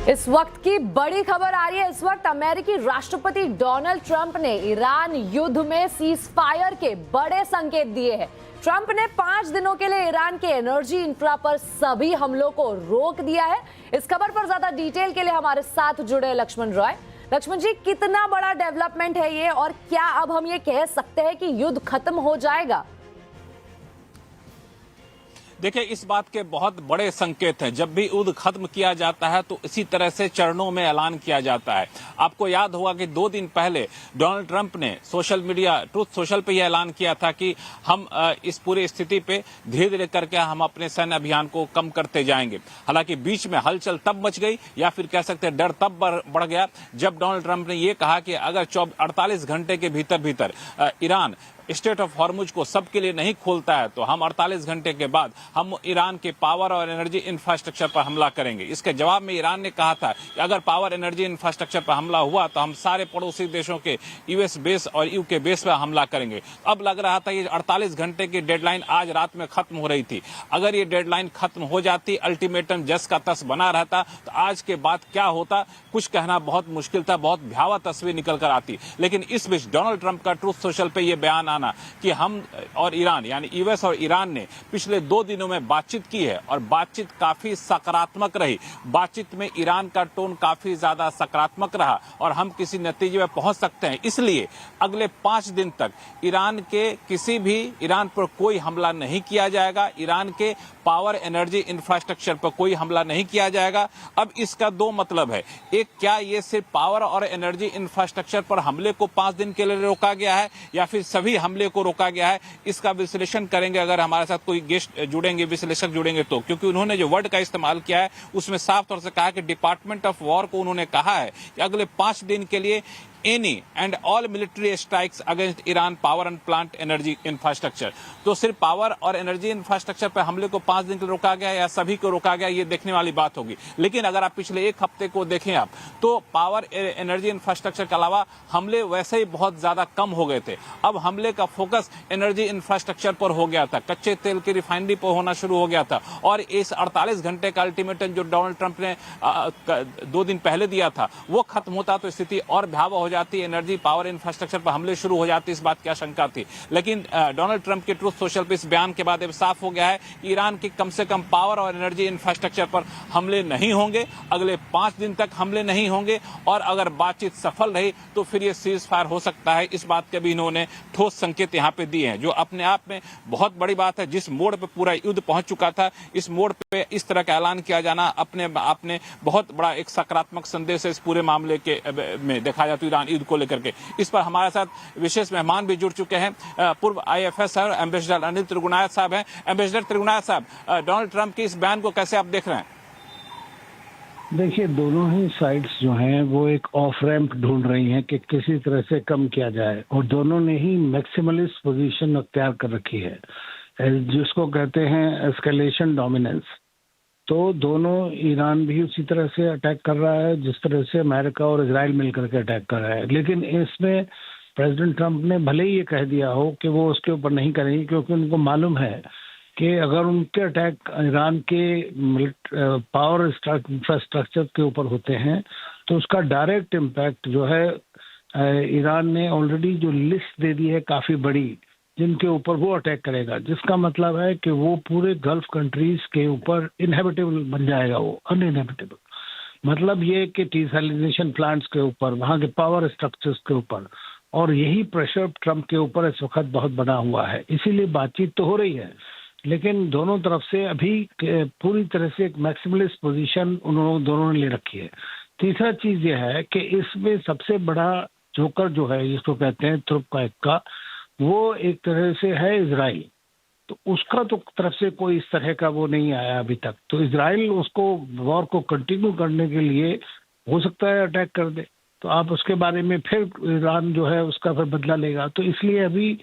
इस वक्त की बड़ी खबर आ रही है। इस वक्त अमेरिकी राष्ट्रपति डोनाल्ड ट्रंप ने ईरान युद्ध में सीज फायर के बड़े संकेत दिए हैं। ट्रंप ने 5 दिनों के लिए ईरान के एनर्जी इंफ्रा पर सभी हमलों को रोक दिया है। इस खबर पर ज्यादा डिटेल के लिए हमारे साथ जुड़े लक्ष्मण रॉय। लक्ष्मण जी, कितना बड़ा डेवलपमेंट है ये और क्या अब हम ये कह सकते हैं कि युद्ध खत्म हो जाएगा? देखिए, इस बात के बहुत बड़े संकेत हैं। जब भी युद्ध खत्म किया जाता है तो इसी तरह से चरणों में ऐलान किया जाता है। आपको याद होगा कि 2 दिन पहले डोनाल्ड ट्रंप ने सोशल मीडिया ट्रूथ सोशल पे यह ऐलान किया था कि हम इस पूरी स्थिति पे धीरे धीरे करके हम अपने सैन्य अभियान को कम करते जाएंगे। हालांकि बीच में हलचल तब मच गई, या फिर कह सकते हैं डर तब बढ़ गया, जब डोनाल्ड ट्रंप ने यह कहा कि अगर 48 घंटे के भीतर ईरान स्टेट ऑफ हॉर्मुज को सबके लिए नहीं खोलता है तो हम 48 घंटे के बाद हम ईरान के पावर और एनर्जी इंफ्रास्ट्रक्चर पर हमला करेंगे। इसके जवाब में ईरान ने कहा था कि अगर पावर एनर्जी इंफ्रास्ट्रक्चर पर हमला हुआ तो हम सारे पड़ोसी देशों के यूएस बेस और यूके बेस पर हमला करेंगे। अब लग रहा था ये 48 घंटे की डेडलाइन आज रात में खत्म हो रही थी। अगर ये डेडलाइन खत्म हो जाती, अल्टीमेटम जस का तस बना रहता, तो आज के बाद क्या होता कुछ कहना बहुत मुश्किल था, बहुत भयावह तस्वीर निकल कर आती। लेकिन इस बीच डोनाल्ड ट्रंप का ट्रूथ सोशल पे ये बयान कि हम और ईरान यानी यूएस और ईरान ने पिछले 2 दिनों में बातचीत की है और बातचीत काफी सकारात्मक रही। बातचीत में ईरान का टोन काफी ज्यादा सकारात्मक रहा और हम किसी नतीजे में पहुंच सकते हैं। इसलिए अगले 5 दिन तक ईरान पर कोई हमला नहीं किया जाएगा। ईरान के पावर एनर्जी इंफ्रास्ट्रक्चर पर कोई हमला नहीं किया जाएगा। अब इसका 2 मतलब है। एक, क्या ये सिर्फ पावर और एनर्जी इंफ्रास्ट्रक्चर पर हमले को 5 दिन के लिए रोका गया है या फिर सभी हमले को रोका गया है? इसका विश्लेषण करेंगे अगर हमारे साथ कोई गेस्ट जुड़ेंगे, विश्लेषक जुड़ेंगे तो, क्योंकि उन्होंने जो वर्ड का इस्तेमाल किया है उसमें साफ तौर से कहा कि डिपार्टमेंट ऑफ वॉर को उन्होंने कहा है कि अगले 5 दिन के लिए any and all military strikes against Iran power and plant energy infrastructure. तो सिर्फ पावर और एनर्जी इंफ्रास्ट्रक्चर पर हमले को 5 दिन के लिए रोका गया या सभी को रोका गया, ये देखने वाली बात होगी। लेकिन अगर आप पिछले 1 हफ्ते को देखें आप, तो पावर एनर्जी इंफ्रास्ट्रक्चर के अलावा हमले वैसे ही बहुत ज्यादा कम हो गए थे। अब हमले का फोकस एनर्जी इंफ्रास्ट्रक्चर पर हो गया था, कच्चे तेल की रिफाइनरी पर होना शुरू हो गया था। और इस 48 घंटे का अल्टीमेटम जो डोनाल्ड ट्रंप ने 2 दिन पहले दिया था वो खत्म होता तो स्थिति और भयावह हो जाती, एनर्जी पावर इंफ्रास्ट्रक्चर पर हमले शुरू हो जाती, इस बात की आशंका थी। लेकिन डोनाल्ड ट्रंप के ट्रूथ सोशल पे इस बयान के बाद अब साफ हो गया है कि ईरान के कम से कम पावर और एनर्जी इंफ्रास्ट्रक्चर पर हमले नहीं होंगे, अगले 5 दिन तक हमले नहीं होंगे। और अगर बातचीत सफल रही तो फिर ये सीज फायर हो सकता है। इस बात के भी इन्होंने ठोस संकेत यहाँ पे दिए हैं, जो अपने आप में बहुत बड़ी बात है। जिस मोड़ पे पूरा युद्ध पहुंच चुका था, इस मोड़ पे इस तरह का ऐलान किया जाना अपने आप में बहुत बड़ा एक सकारात्मक संदेश है इस पूरे मामले के में देखा जाए तो ईरान युद्ध को लेकर के। इस पर हमारे साथ विशेष मेहमान भी जुड़ चुके हैं। पूर्व IFS एम्बेसडर अनिल त्रिगुणायत साहब हैं। एम्बेसडर त्रिगुणायत साहब, डोनाल्ड ट्रंप के इस बयान को कैसे आप देख रहे हैं? देखिए, दोनों ही साइड्स जो हैं वो एक ऑफ रैंप ढूंढ रही हैं कि किसी तरह से कम किया जाए, और दोनों ने ही मैक्सिमलिस्ट पोजीशन अख्तियार कर रखी है, जिसको कहते हैं एस्केलेशन डोमिनेंस। तो दोनों, ईरान भी उसी तरह से अटैक कर रहा है जिस तरह से अमेरिका और इजराइल मिलकर के अटैक कर रहा है। लेकिन इसमें प्रेसिडेंट ट्रंप ने भले ही ये कह दिया हो कि वो उसके ऊपर नहीं करेंगे, क्योंकि उनको मालूम है कि अगर उनके अटैक ईरान के पावर इंफ्रास्ट्रक्चर के ऊपर होते हैं तो उसका डायरेक्ट इम्पैक्ट जो है, ईरान ने ऑलरेडी जो लिस्ट दे दी है काफी बड़ी जिनके ऊपर वो अटैक करेगा, जिसका मतलब है कि वो पूरे गल्फ कंट्रीज के ऊपर इनहेबिटेबल बन जाएगा, वो अनइनहेबिटेबल। मतलब ये कि डिसैलिनेशन प्लांट्स के ऊपर, वहाँ के पावर स्ट्रक्चर्स के ऊपर, और यही प्रेशर ट्रंप के ऊपर इस वक्त बहुत बना हुआ है। इसीलिए बातचीत तो हो रही है, लेकिन दोनों तरफ से अभी पूरी तरह से एक मैक्सिमलिस्ट पोजीशन दोनों ने ले रखी है। तीसरा चीज यह है कि इसमें सबसे बड़ा जोकर जो है, जिसको कहते हैं थ्रुप का एक, वो एक तरह से है इजराइल। तो उसका तो तरफ से कोई इस तरह का वो नहीं आया अभी तक। तो इजराइल उसको वॉर को कंटिन्यू करने के लिए हो सकता है अटैक कर दे, तो आप उसके बारे में फिर ईरान जो है उसका फिर बदला लेगा। तो इसलिए अभी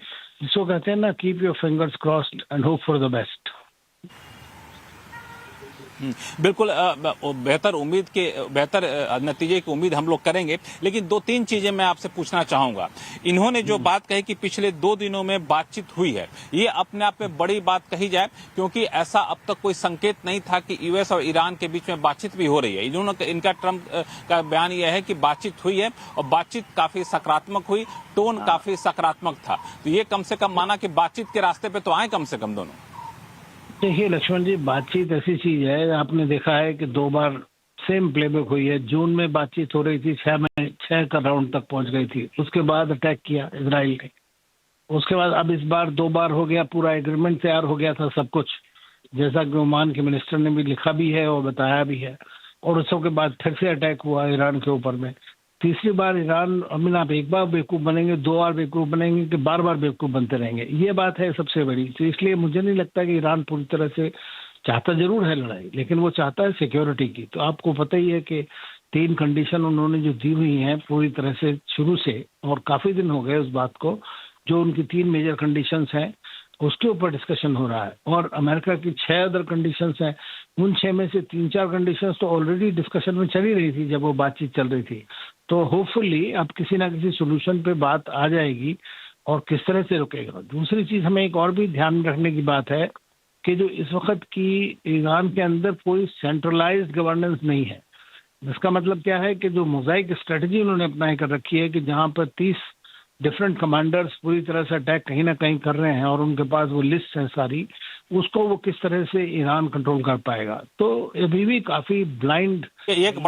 जिसको कहते हैं ना, keep your fingers crossed and hope for the best. बिल्कुल बेहतर नतीजे की उम्मीद हम लोग करेंगे, लेकिन 2-3 चीजें मैं आपसे पूछना चाहूंगा। इन्होंने जो बात कही कि पिछले 2 दिनों में बातचीत हुई है, ये अपने आप में बड़ी बात कही जाए, क्योंकि ऐसा अब तक कोई संकेत नहीं था कि यूएस और ईरान के बीच में बातचीत भी हो रही है। इनका ट्रंप का बयान यह है कि बातचीत हुई है और बातचीत काफी सकारात्मक हुई, टोन काफी सकारात्मक था। तो ये कम से कम माना कि बातचीत के रास्ते पे तो आए कम से कम दोनों। देखिए लक्ष्मण जी, बातचीत ऐसी चीज है, आपने देखा है कि 2 बार सेम प्लेबैक हुई है। जून में बातचीत हो रही थी, 6 का राउंड तक पहुंच गई थी, उसके बाद अटैक किया इजराइल ने। उसके बाद अब इस बार 2 बार हो गया, पूरा एग्रीमेंट तैयार हो गया था सब कुछ, जैसा कि ओमान के मिनिस्टर ने भी लिखा भी है और बताया भी है। और उस सब के बाद फिर से अटैक हुआ ईरान के ऊपर में। तीसरी बार ईरान आप एक बार बेवकूफ बनेंगे, 2 बार बेवकूफ बनेंगे कि बार बार बेवकूफ बनते रहेंगे, ये बात है सबसे बड़ी। तो इसलिए मुझे नहीं लगता कि ईरान पूरी तरह से चाहता जरूर है लड़ाई, लेकिन वो चाहता है सिक्योरिटी की। तो आपको पता ही है कि 3 कंडीशन उन्होंने जो दी हुई हैं पूरी तरह से शुरू से, और काफी दिन हो गए उस बात को, जो उनकी 3 मेजर कंडीशंस हैं उसके ऊपर डिस्कशन हो रहा है। और अमेरिका की 6 अदर कंडीशंस हैं, उन 6 में से 3-4 कंडीशंस तो ऑलरेडी डिस्कशन में चली रही थी जब वो बातचीत चल रही थी। तो होपफुली अब किसी ना किसी सोल्यूशन पे बात आ जाएगी और किस तरह से रुकेगा। दूसरी चीज हमें एक और भी ध्यान रखने की बात है कि जो इस वक्त की ईरान के अंदर कोई सेंट्रलाइज्ड गवर्नेंस नहीं है। इसका मतलब क्या है कि जो मोजाइक स्ट्रेटजी उन्होंने अपनाई कर रखी है कि जहां पर 30 डिफरेंट कमांडर्स पूरी तरह से अटैक कहीं ना कहीं कर रहे हैं और उनके पास वो लिस्ट है सारी, उसको वो किस तरह से ईरान कंट्रोल कर पाएगा। तो अभी भी काफी ब्लाइंड एक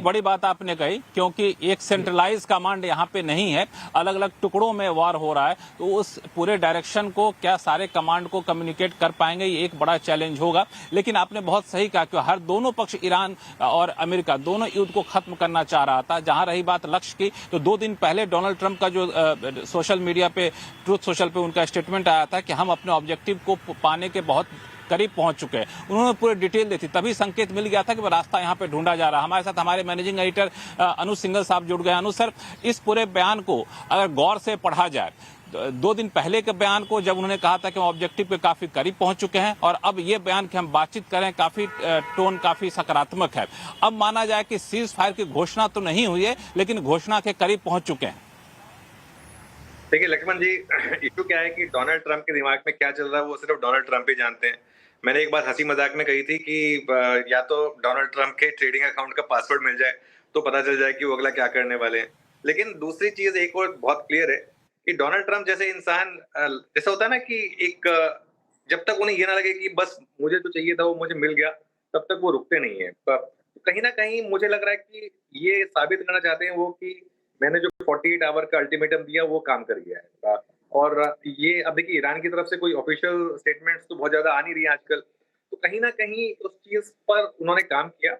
बड़ी बात आपने कही, क्योंकि एक सेंट्रलाइज कमांड यहाँ पे नहीं है, अलग अलग टुकड़ों में वार हो रहा है। तो उस पूरे डायरेक्शन को क्या सारे कमांड को कम्युनिकेट कर पाएंगे, ये एक बड़ा चैलेंज होगा। लेकिन आपने बहुत सही कहा कि हर दोनों पक्ष, ईरान और अमेरिका, दोनों युद्ध को खत्म करना चाह रहा था। जहां रही बात लक्ष्य की, तो 2 दिन पहले डोनाल्ड ट्रंप का जो सोशल मीडिया पे, ट्रूथ सोशल पे उनका स्टेटमेंट आया था कि हम अपने ऑब्जेक्टिव को पाने के बहुत करीब पहुंच चुके हैं। उन्होंने पूरी डिटेल दी थी, तभी संकेत मिल गया था कि वो रास्ता यहां पे ढूंढा जा रहा है। हमारे साथ हमारे मैनेजिंग एडिटर अनु सिंघल साहब जुड़ गए। अनु सर, इस पूरे बयान को अगर गौर से पढ़ा जाए, 2 दिन पहले के बयान को जब उन्होंने कहा था कि हम ऑब्जेक्टिव के काफी करीब पहुंच चुके हैं, और अब ये बयान कि हम बातचीत करें, काफी टोन काफी सकारात्मक है। अब माना जाए कि सीज फायर की घोषणा तो नहीं हुई है, लेकिन घोषणा के करीब पहुंच चुके हैं। देखिए लक्ष्मण जी, इशू क्या है कि डोनाल्ड ट्रंप के दिमाग में क्या चल रहा है वो सिर्फ डोनाल्ड ट्रंप ही जानते हैं। मैंने एक बात हंसी मजाक में कही थी कि या तो डोनाल्ड ट्रंप के ट्रेडिंग अकाउंट का पासवर्ड मिल जाए तो पता चल जाए कि वो अगला क्या करने वाले हैं। लेकिन दूसरी चीज एक और बहुत क्लियर है कि डोनाल्ड ट्रंप जैसे इंसान, जैसा होता है ना कि एक जब तक उन्हें ये ना लगे कि बस मुझे जो चाहिए था वो मुझे मिल गया, तब तक वो रुकते नहीं है। कहीं ना कहीं मुझे लग रहा है कि ये साबित करना चाहते हैं वो कि मैंने जो 48 आवर का अल्टीमेटम दिया वो काम कर गया है। और ये अब देखिए, ईरान की तरफ से कोई ऑफिशियल स्टेटमेंट्स तो बहुत ज्यादा आ नहीं रही है आजकल, तो कहीं ना कहीं उस चीज पर उन्होंने काम किया।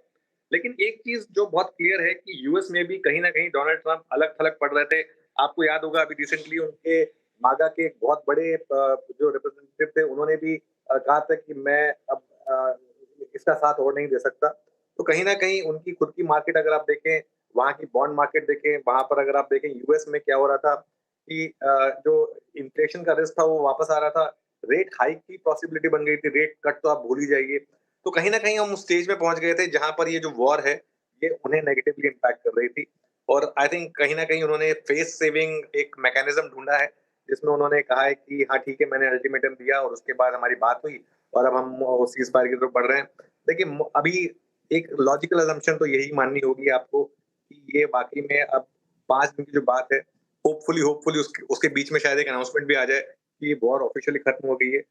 लेकिन एक चीज जो बहुत क्लियर है कि यूएस में भी कहीं ना कहीं डोनाल्ड ट्रंप अलग थलग पड़ रहे थे। आपको याद होगा अभी रिसेंटली उनके मागा के एक बहुत बड़े जो रिप्रेजेंटेटिव थे, उन्होंने भी कहा था कि मैं अब इसका साथ और नहीं दे सकता। तो कहीं ना कहीं उनकी खुद की मार्केट अगर आप देखें, वहां की बॉन्ड मार्केट देखें, वहां पर अगर आप देखें यूएस में क्या हो रहा था कि जो इन्फ्लेशन का रिस्क था वो वापस आ रहा था, रेट हाइक की पॉसिबिलिटी बन गई थी, रेट कट तो आप भूल ही जाइए। तो कहीं ना कहीं हम उस स्टेज में पहुंच गए थे जहां पर ये जो वॉर है ये उन्हें नेगेटिवली इम्पैक्ट कर रही थी। और आई थिंक कहीं ना कहीं उन्होंने फेस सेविंग एक मैकेनिज्म ढूंढा है, जिसमें उन्होंने कहा है कि हाँ ठीक है, मैंने अल्टीमेटम दिया और उसके बाद हमारी बात हुई और अब हम सीज फायर की तरफ बढ़ रहे हैं। देखिए अभी एक लॉजिकल असम्पशन तो यही माननी होगी आपको कि ये वाकई में अब 5 दिन की जो बात है, होपफुली उसके बीच में शायद एक अनाउंसमेंट भी आ जाए कि ये वॉर ऑफिशियली खत्म हो गई है।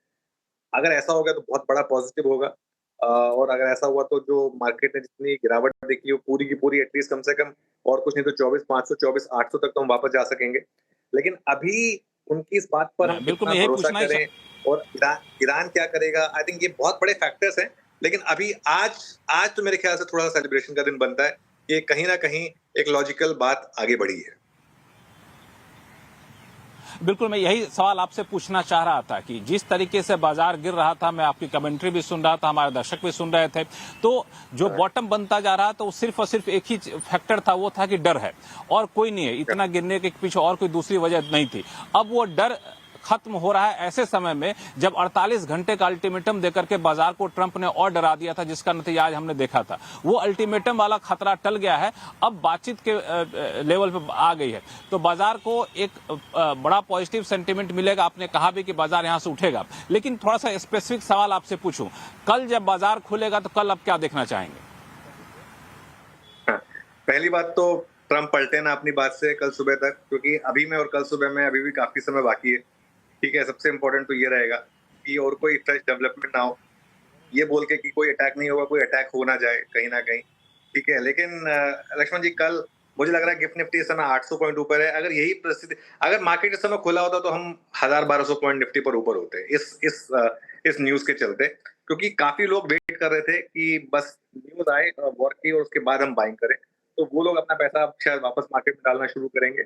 अगर ऐसा हो गया तो बहुत बड़ा पॉजिटिव होगा। और अगर ऐसा हुआ तो जो मार्केट ने जितनी गिरावट देखी वो पूरी की पूरी एटलीस्ट कम से कम और कुछ नहीं तो 24,500 24,800 तक तो हम वापस जा सकेंगे। लेकिन अभी उनकी इस बात पर हम बिल्कुल कितना भरोसा करें और ईरान क्या करेगा, आई थिंक ये बहुत बड़े फैक्टर्स हैं। लेकिन अभी आज तो मेरे ख्याल से थोड़ा सा सेलिब्रेशन का दिन बनता है कि कहीं ना कहीं एक लॉजिकल बात आगे बढ़ी है। बिल्कुल, मैं यही सवाल आपसे पूछना चाह रहा था कि जिस तरीके से बाजार गिर रहा था, मैं आपकी कमेंट्री भी सुन रहा था, हमारे दर्शक भी सुन रहे थे, तो जो बॉटम बनता जा रहा था वो सिर्फ और सिर्फ एक ही फैक्टर था, वो था कि डर है और कोई नहीं है। इतना गिरने के पीछे और कोई दूसरी वजह नहीं थी। अब वो डर खत्म हो रहा है ऐसे समय में जब 48 घंटे का अल्टीमेटम देकर के बाजार को ट्रंप ने और डरा दिया था, जिसका नतीजा आज हमने देखा था। वो अल्टीमेटम वाला खतरा टल गया है, अब बातचीत के लेवल पे आ गई है, तो बाजार को एक बड़ा पॉजिटिव सेंटीमेंट मिलेगा। आपने कहा भी कि बाजार यहां से उठेगा, लेकिन थोड़ा सा स्पेसिफिक सवाल आपसे पूछूं, कल जब बाजार खुलेगा तो कल आप क्या देखना चाहेंगे? पहली बात तो ट्रंप पलटे ना अपनी बात से कल सुबह तक, क्योंकि अभी में और कल सुबह में अभी भी काफी समय बाकी है। ठीक है, सबसे इंपॉर्टेंट तो ये रहेगा कि और कोई फ्रेश डेवलपमेंट ना हो, ये बोल के कि कोई अटैक नहीं होगा, कोई अटैक हो ना जाए कहीं ना कहीं। ठीक है, लेकिन लक्ष्मण जी कल मुझे लग रहा है गिफ्ट निफ्टी इस समय 800 पॉइंट ऊपर है। अगर यही परिस्थिति, अगर मार्केट इस समय खुला होता तो हम 1000-1200 पॉइंट निफ्टी पर ऊपर होते इस न्यूज के चलते, क्योंकि काफी लोग वेट कर रहे थे कि बस न्यूज आए वॉर की और उसके बाद हम बाइंग करें, तो वो लोग अपना पैसा शायद वापस मार्केट में डालना शुरू करेंगे।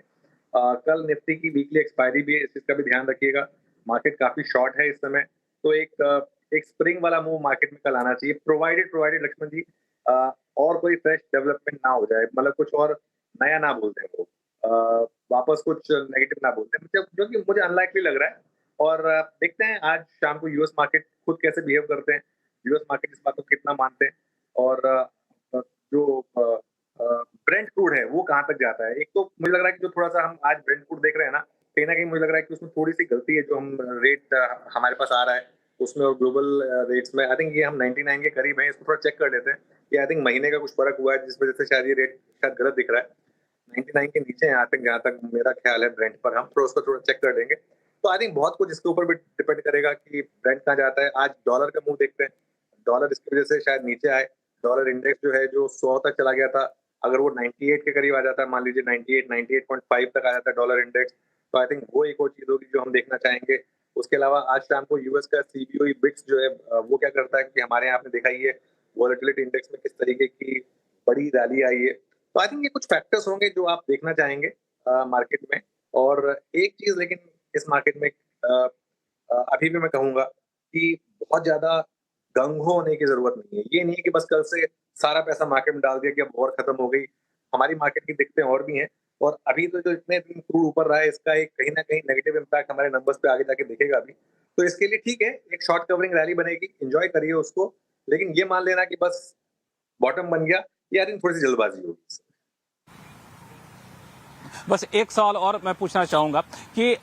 कल निफ्टी की वीकली एक्सपायरी भी है, इस चीज का भी ध्यान रखिएगा। मार्केट काफी शॉर्ट है इस समय, तो एक स्प्रिंग वाला मूव मार्केट में कल आना चाहिए, प्रोवाइडेड लक्ष्मण जी और कोई फ्रेश डेवलपमेंट ना हो जाए, मतलब कुछ और नया ना बोलते हैं वो, वापस कुछ नेगेटिव ना बोलते हैं, जो कि मुझे अनलाइकली लग रहा है। और देखते हैं आज शाम को यूएस मार्केट खुद कैसे बिहेव करते हैं, यूएस मार्केट इस बात को कितना मानते हैं, और जो ब्रेंट क्रूड है वो कहाँ तक जाता है। एक तो मुझे लग रहा है कि जो थोड़ा सा हम आज ब्रेंट क्रूड देख रहे हैं ना कहीं मुझे लग रहा है कि उसमें थोड़ी सी गलती है, जो हम रेट हमारे पास आ रहा है उसमें और ग्लोबल रेट्स में। आई थिंक ये हम 99 के करीब हैं, इसको थोड़ा चेक कर लेते हैं। ये आई थिंक महीने का कुछ फर्क हुआ है, जिस वजह से शायद ये रेट शायद गलत दिख रहा है। 99 के नीचे है जहाँ तक मेरा ख्याल है ब्रेंट पर, हम थोड़ा उसको थोड़ा चेक कर लेंगे। तो आई थिंक बहुत कुछ इसके ऊपर भी डिपेंड करेगा कि ब्रेंट कहाँ जाता है। आज डॉलर का मूव देखते हैं, डॉलर इसकी वजह से शायद नीचे आए। डॉलर इंडेक्स जो है जो 100 तक चला गया था, अगर वो 98 के करीब आ जाता है, मान लीजिए 98.5 तक आ जाता है डॉलर इंडेक्स, तो आई थिंक वो एक और चीज होगी जो हम देखना चाहेंगे। उसके अलावा आज शाम को यूएस का सीबीओई बिट्स जो है वो क्या करता है, क्योंकि हमारे यहाँ आपने देखा ही है वॉलेटिलिटी इंडेक्स में किस तरीके की बड़ी रैली आई है। तो आई थिंक ये कुछ फैक्टर्स होंगे जो आप देखना चाहेंगे मार्केट में। और एक चीज लेकिन इस मार्केट में अभी भी मैं कहूंगा कि बहुत ज्यादा गंगो होने की जरूरत नहीं है। ये नहीं है कि बस कल से सारा पैसा मार्केट में डाल दिया कि अब वॉर खत्म हो गई। हमारी मार्केट की दिक्कतें और भी हैं, और अभी तो जो इतने दिन क्रूड ऊपर रहा है इसका एक कहीं ना कहीं नेगेटिव इम्पैक्ट हमारे नंबर्स पे आगे जाके दिखेगा अभी। तो इसके लिए ठीक है, एक शॉर्ट कवरिंग रैली बनेगी, एंजॉय करिए उसको, लेकिन ये मान लेना कि बस बॉटम बन गया, ये आई थिंक थोड़ी सी जल्दबाजी होगी। बस एक सवाल और मैं पूछना चाहूंगा कि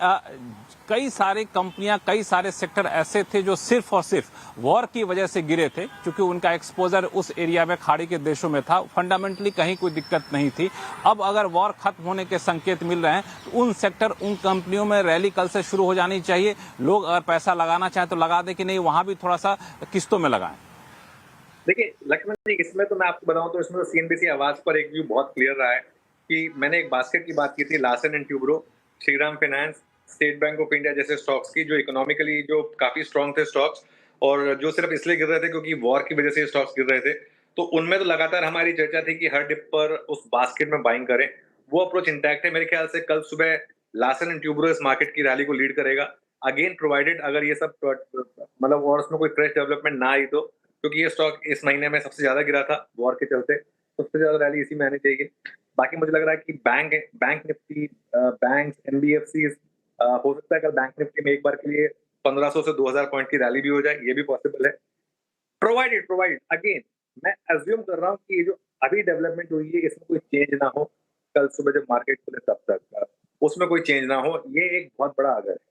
कई सारी कंपनियां, कई सारे सेक्टर ऐसे थे जो सिर्फ और सिर्फ वॉर की वजह से गिरे थे, क्योंकि उनका एक्सपोजर उस एरिया में खाड़ी के देशों में था, फंडामेंटली कहीं कोई दिक्कत नहीं थी। अब अगर वॉर खत्म होने के संकेत मिल रहे हैं तो उन सेक्टर, उन कंपनियों में रैली कल से शुरू हो जानी चाहिए। लोग अगर पैसा लगाना चाहें तो लगा दे, कि नहीं वहां भी थोड़ा सा किस्तों में लगाएं। देखिए लक्ष्मण जी, इसमें तो मैं आपको बताऊं तो इसमें सीएनबीसी आवाज पर एक व्यू बहुत क्लियर रहा है कि मैंने एक बास्केट की बात की थी, Larsen and Toubro, Shriram finance, state bank of India जैसे स्टॉक्स की, जो इकोनॉमिकली जो काफी स्ट्रांग थे स्टॉक्स, और जो सिर्फ इसलिए गिर रहे थे क्योंकि वॉर की वजह से स्टॉक्स गिर रहे थे। तो उनमें तो लगातार हमारी चर्चा थी कि हर डिप पर उस बास्केट में बाइंग करें। वो अप्रोच इंटैक्ट है। मेरे ख्याल से कल सुबह लार्सन एंड ट्यूब्रो इस मार्केट की रैली को लीड करेगा, अगेन प्रोवाइडेड अगर ये सब मतलब और उसमें कोई फ्रेश डेवलपमेंट ना आई तो, क्योंकि ये स्टॉक इस महीने में सबसे ज्यादा गिरा था वॉर के चलते, सबसे ज्यादा रैली इसी में आनी चाहिए। बाकी मुझे लग रहा है कि बैंक निफ्टी, बैंक, एनबीएफसी, हो सकता है कल बैंक निफ्टी में एक बार के लिए 1500 से 2000 पॉइंट की रैली भी हो जाए, ये भी पॉसिबल है। प्रोवाइडेड अगेन मैं अज्यूम कर रहा हूँ कि ये जो अभी डेवलपमेंट हुई है इसमें कोई चेंज ना हो, कल सुबह जब मार्केट खुले तब तक उसमें कोई चेंज ना हो, ये एक बहुत बड़ा अगर है।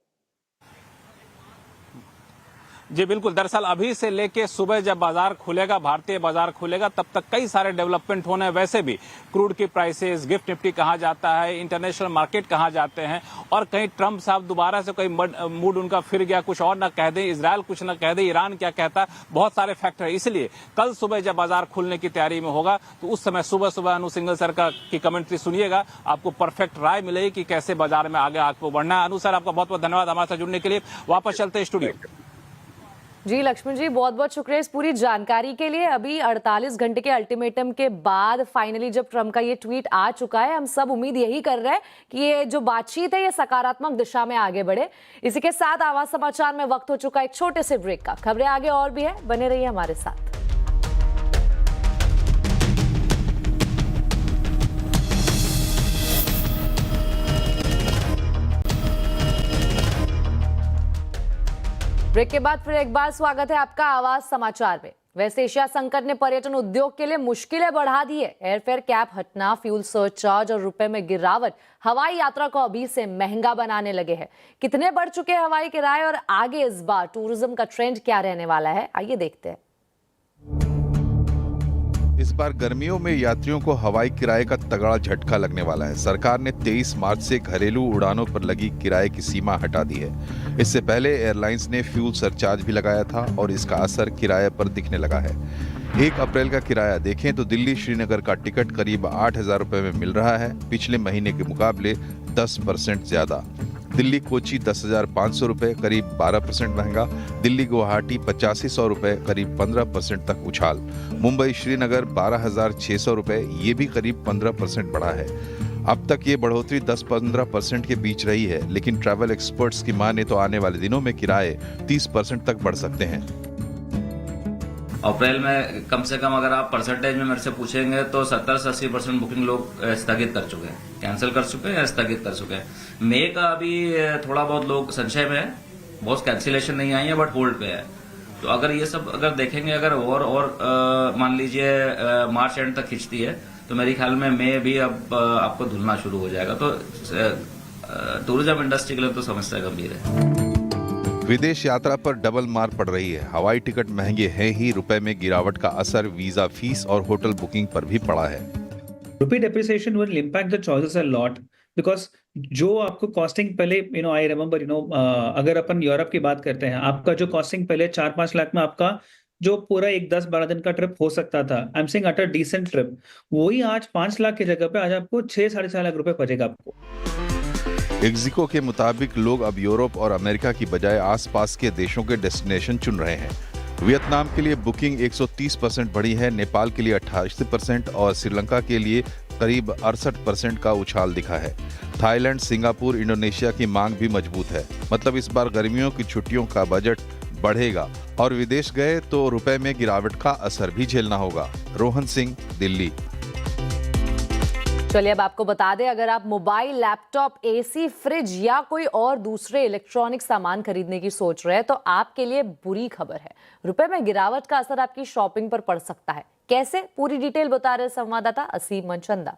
जी बिल्कुल, दरअसल अभी से लेके सुबह जब बाजार खुलेगा, भारतीय बाजार खुलेगा, तब तक कई सारे डेवलपमेंट होने हैं। वैसे भी क्रूड की प्राइसेस, गिफ्ट निफ्टी कहाँ जाता है, इंटरनेशनल मार्केट कहाँ जाते हैं, और कहीं ट्रंप साहब दोबारा से कोई मूड उनका फिर गया, कुछ और ना कह दे, इजरायल कुछ ना कह दे, ईरान क्या कहता है, बहुत सारे फैक्टर है। इसलिए कल सुबह जब बाजार खुलने की तैयारी में होगा तो उस समय सुबह सुबह अनु सिंघल सर की कमेंट्री सुनिएगा, आपको परफेक्ट राय मिलेगी कि कैसे बाजार में आगे आपको बढ़ना है। अनु सर, आपका बहुत बहुत धन्यवाद हमारे साथ जुड़ने के लिए। वापस चलते हैं स्टूडियो। जी लक्ष्मण जी, बहुत बहुत शुक्रिया इस पूरी जानकारी के लिए। अभी 48 घंटे के अल्टीमेटम के बाद फाइनली जब ट्रंप का ये ट्वीट आ चुका है, हम सब उम्मीद यही कर रहे हैं कि ये जो बातचीत है ये सकारात्मक दिशा में आगे बढ़े। इसी के साथ आवाज समाचार में वक्त हो चुका है एक छोटे से ब्रेक का। खबरें आगे और भी है, बने रहिए हमारे साथ। ब्रेक के बाद फिर एक बार स्वागत है आपका आवाज समाचार में। वेस्ट एशिया संकट ने पर्यटन उद्योग के लिए मुश्किलें बढ़ा दी है। एयरफेयर कैप हटना, फ्यूल सरचार्ज और रुपए में गिरावट हवाई यात्रा को अभी से महंगा बनाने लगे हैं। कितने बढ़ चुके हैं हवाई किराए और आगे इस बार टूरिज्म का ट्रेंड क्या रहने वाला है, आइए देखते हैं। इस बार गर्मियों में यात्रियों को हवाई किराए का तगड़ा झटका लगने वाला है। सरकार ने 23 मार्च से घरेलू उड़ानों पर लगी किराए की सीमा हटा दी है। इससे पहले एयरलाइंस ने फ्यूल सरचार्ज भी लगाया था और इसका असर किराए पर दिखने लगा है। 1 अप्रैल का किराया देखें तो दिल्ली श्रीनगर का टिकट करीब 8,000 रुपए में मिल रहा है, पिछले महीने के मुकाबले 10% ज्यादा। दिल्ली कोची 10,500 रुपए, करीब 12% महंगा। दिल्ली गुवाहाटी 8500 रुपए, करीब 15% तक उछाल। मुंबई श्रीनगर 12,600 रुपए, ये भी करीब 15% बढ़ा है। अब तक ये बढ़ोतरी 10-15% के बीच रही है, लेकिन ट्रैवल एक्सपर्ट्स की माने तो आने वाले दिनों में किराए 30% तक बढ़ सकते हैं। अप्रैल में कम से कम अगर आप परसेंटेज में मेरे से पूछेंगे तो 70 से 80% बुकिंग लोग स्थगित कर चुके हैं, कैंसिल कर चुके हैं या स्थगित कर चुके हैं। मई का अभी थोड़ा बहुत लोग संशय में है, बहुत कैंसिलेशन नहीं आई है बट होल्ड पे है। तो अगर ये सब अगर देखेंगे, अगर और मान लीजिए मार्च एंड तक खिंचती है तो मेरे ख्याल में मई भी अब आपको धुलना शुरू हो जाएगा। तो टूरिज्म इंडस्ट्री के लिए तो समस्या गंभीर है। विदेश यात्रा पर डबल मार पड़ रही है। हवाई टिकट महंगे हैं ही, रुपए में गिरावट का असर वीजा फीस और होटल बुकिंग पर भी पड़ा है। Rupee depreciation will impact the choices a lot because जो आपको कॉस्टिंग पहले I remember अगर अपन यूरोप की बात करते हैं, आपका जो कॉस्टिंग पहले 4-5 लाख में आपका जो पूरा एक 10-12 दिन का ट्रिप हो सकता था, I am saying at a decent trip, वही आज 5 लाख की जगह पे आज आपको 6-6.5 लाख रुपए पड़ेगा आपको। एक्जिको के मुताबिक लोग अब यूरोप और अमेरिका की बजाय आसपास के देशों के डेस्टिनेशन चुन रहे हैं। वियतनाम के लिए बुकिंग 130% बढ़ी है, नेपाल के लिए 88% और श्रीलंका के लिए करीब 68% का उछाल दिखा है। थाईलैंड, सिंगापुर, इंडोनेशिया की मांग भी मजबूत है। मतलब इस बार गर्मियों की छुट्टियों का बजट बढ़ेगा और विदेश गए तो रुपए में गिरावट का असर भी झेलना होगा। रोहन सिंह, दिल्ली। चलिए अब आपको बता दें, अगर आप मोबाइल, लैपटॉप, एसी, फ्रिज या कोई और दूसरे इलेक्ट्रॉनिक सामान खरीदने की सोच रहे हैं तो आपके लिए बुरी खबर है। रुपए में गिरावट का असर आपकी शॉपिंग पर पड़ सकता है। कैसे, पूरी डिटेल बता रहे संवाददाता असीम मनचंदा।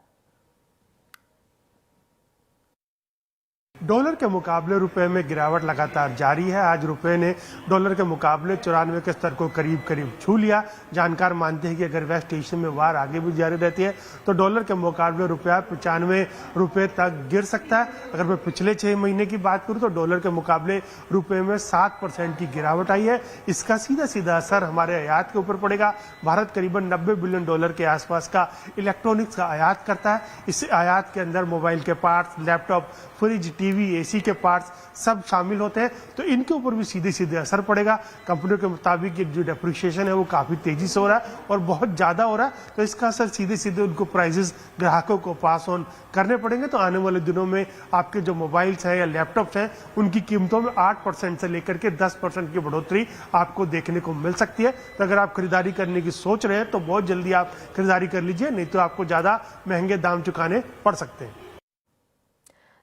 डॉलर के मुकाबले रुपए में गिरावट लगातार जारी है। आज रुपए ने डॉलर के मुकाबले 94 के स्तर को करीब करीब छू लिया। जानकार मानते हैं कि अगर वेस्ट एशिया में वार आगे भी जारी रहती है तो डॉलर के मुकाबले रुपया 95 रुपए तक गिर सकता है। अगर मैं पिछले 6 महीने की बात करूं तो डॉलर के मुकाबले रुपए में 7% की गिरावट आई है। इसका सीधा सीधा असर हमारे आयात के ऊपर पड़ेगा। भारत करीबन 90 बिलियन डॉलर के आसपास का इलेक्ट्रॉनिक्स का आयात करता है। इस आयात के अंदर मोबाइल के parts, laptop, fridge, TV, AC के पार्ट्स सब शामिल होते हैं, तो इनके ऊपर भी सीधे सीधे असर पड़ेगा। कंपनियों के मुताबिक ये जो डेप्रिसिएशन है वो काफी तेजी से हो रहा है और बहुत ज्यादा हो रहा है, तो इसका असर सीधे सीधे उनको प्राइसेस ग्राहकों को पास ऑन करने पड़ेंगे। तो आने वाले दिनों में आपके जो मोबाइल्स हैं या लैपटॉप्स हैं उनकी कीमतों में 8% से लेकर के 10% की बढ़ोतरी आपको देखने को मिल सकती है। तो अगर आप खरीदारी करने की सोच रहे हैं तो बहुत जल्दी आप खरीदारी कर लीजिए, नहीं तो आपको ज्यादा महंगे दाम चुकाने पड़ सकते हैं।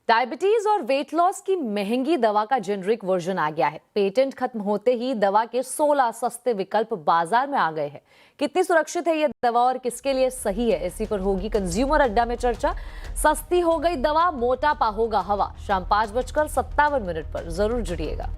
डायबिटीज और वेट लॉस की महंगी दवा का जेनरिक वर्जन आ गया है। पेटेंट खत्म होते ही दवा के 16 सस्ते विकल्प बाजार में आ गए हैं। कितनी सुरक्षित है ये दवा और किसके लिए सही है, इसी पर होगी कंज्यूमर अड्डा में चर्चा। सस्ती हो गई दवा, मोटापा होगा हवा। शाम 5:57 पर जरूर जुड़िएगा।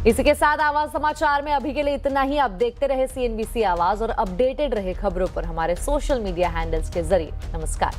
इसी के साथ आवाज समाचार में अभी के लिए इतना ही। आप देखते रहे CNBC आवाज और अपडेटेड रहे खबरों पर हमारे सोशल मीडिया हैंडल्स के जरिए। नमस्कार।